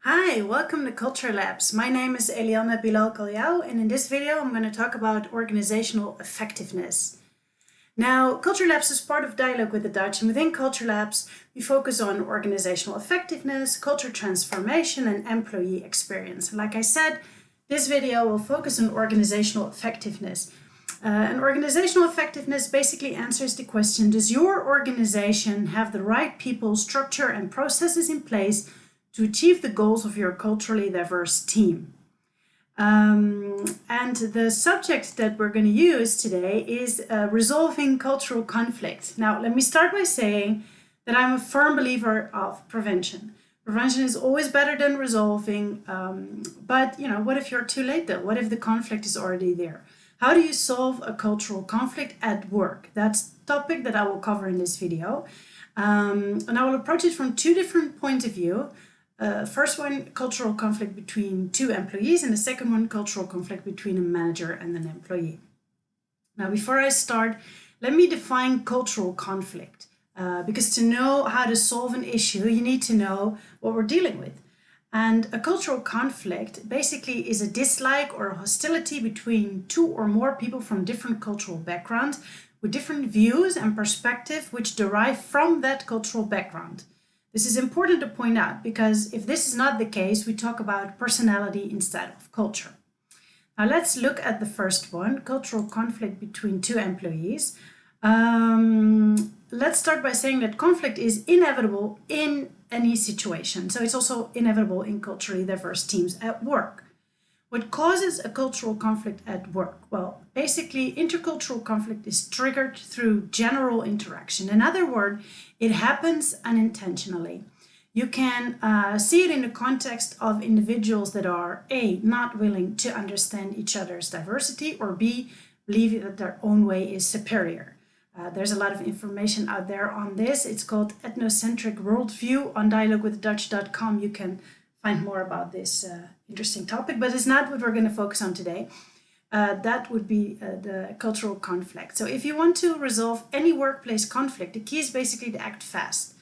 Hi, welcome to Culture Labs. My name is Eliana Bilal Kalyao, and in this video I'm going to talk about organizational effectiveness. Now, Culture Labs is part of Dialogue with the Dutch, and within Culture Labs we focus on organizational effectiveness, culture transformation, and employee experience. Like I said, this video will focus on organizational effectiveness. And organizational effectiveness basically answers the question, does your organization have the right people, structure, and processes in place to achieve the goals of your culturally diverse team? And the subject that we're going to use today is resolving cultural conflict. Now, let me start by saying that I'm a firm believer of prevention. Prevention is always better than resolving, but what if you're too late though? What if the conflict is already there? How do you solve a cultural conflict at work? That's a topic that I will cover in this video. And I will approach it from two different points of view. First one, cultural conflict between two employees, and the second one, cultural conflict between a manager and an employee. Now, before I start, let me define cultural conflict, because to know how to solve an issue, you need to know what we're dealing with. And a cultural conflict basically is a dislike or a hostility between two or more people from different cultural backgrounds with different views and perspectives which derive from that cultural background. This is important to point out because if this is not the case, we talk about personality instead of culture. Now let's look at the first one, cultural conflict between two employees. Let's start by saying that conflict is inevitable in any situation. So it's also inevitable in culturally diverse teams at work. What causes a cultural conflict at work? Well, basically, intercultural conflict is triggered through general interaction. In other words, it happens unintentionally. You can see it in the context of individuals that are A, not willing to understand each other's diversity, or B, believe that their own way is superior. There's a lot of information out there on this. It's called Ethnocentric Worldview on dialoguewithdutch.com. You can find more about this interesting topic, but it's not what we're going to focus on today. That would be the cultural conflict. So if you want to resolve any workplace conflict, the key is basically to act fast.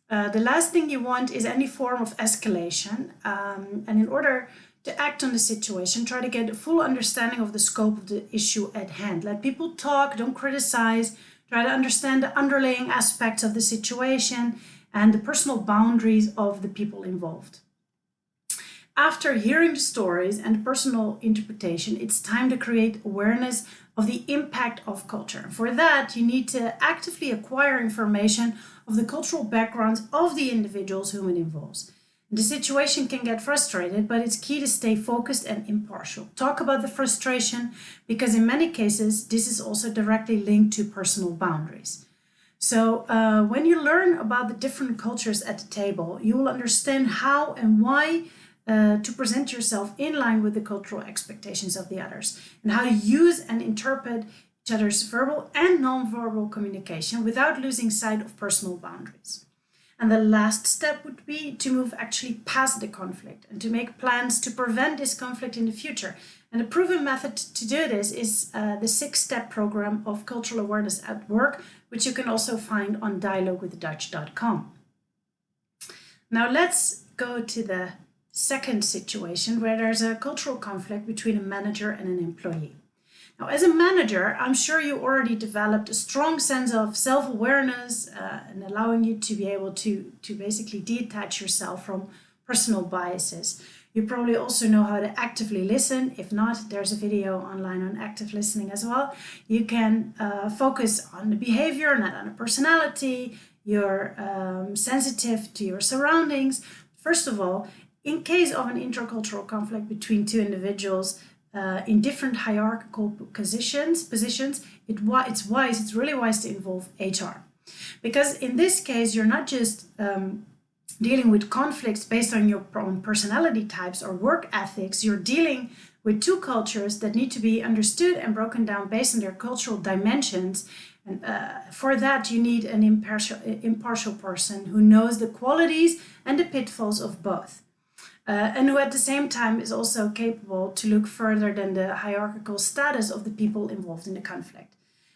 The last thing you want is any form of escalation. And in order to act on the situation, try to get a full understanding of the scope of the issue at hand. Let people talk, don't criticize. Try to understand the underlying aspects of the situation and the personal boundaries of the people involved. After hearing the stories and personal interpretation, it's time to create awareness of the impact of culture. For that, you need to actively acquire information of the cultural backgrounds of the individuals whom it involves. The situation can get frustrated, but it's key to stay focused and impartial. Talk about the frustration because in many cases, this is also directly linked to personal boundaries. So when you learn about the different cultures at the table, you will understand how and why to present yourself in line with the cultural expectations of the others, and how to use and interpret each other's verbal and non-verbal communication without losing sight of personal boundaries. And the last step would be to move actually past the conflict and to make plans to prevent this conflict in the future. And a proven method to do this is the 6-step program of cultural awareness at work, which you can also find on dialoguewithdutch.com. Now let's go to the second situation where there's a cultural conflict between a manager and an employee. Now, as a manager, I'm sure you already developed a strong sense of self-awareness and allowing you to be able to basically detach yourself from personal biases. You probably also know how to actively listen. If not, there's a video online on active listening as well. You can focus on the behavior, not on the personality. You're sensitive to your surroundings. First of all, in case of an intercultural conflict between two individuals in different hierarchical positions, it's really wise to involve HR. Because in this case, you're not just dealing with conflicts based on your own personality types or work ethics, you're dealing with two cultures that need to be understood and broken down based on their cultural dimensions. And for that, you need an impartial person who knows the qualities and the pitfalls of both. And who at the same time is also capable to look further than the hierarchical status of the people involved in the conflict.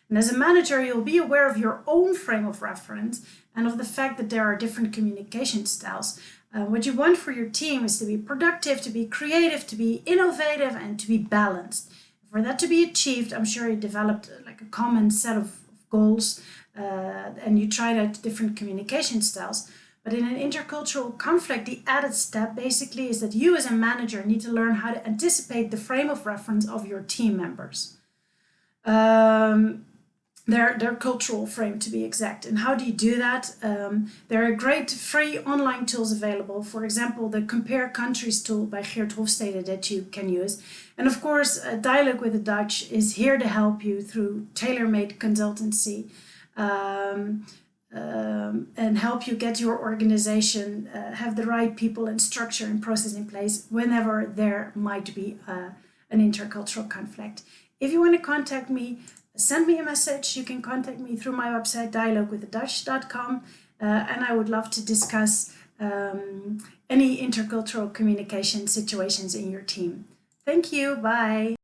And as a manager, you'll be aware of your own frame of reference and of the fact that there are different communication styles. What you want for your team is to be productive, to be creative, to be innovative, and to be balanced. For that to be achieved, I'm sure you developed like a common set of goals and you tried out different communication styles. But in an intercultural conflict, the added step basically is that you as a manager need to learn how to anticipate the frame of reference of your team members. Their cultural frame, to be exact. And how do you do that? There are great free online tools available. For example, the Compare Countries tool by Geert Hofstede that you can use. And of course, Dialogue with the Dutch is here to help you through tailor-made consultancy and help you get your organization, have the right people and structure and process in place whenever there might be an intercultural conflict. If you want to contact me, send me a message. You can contact me through my website, dialoguewithdutch.com, and I would love to discuss any intercultural communication situations in your team. Thank you. Bye.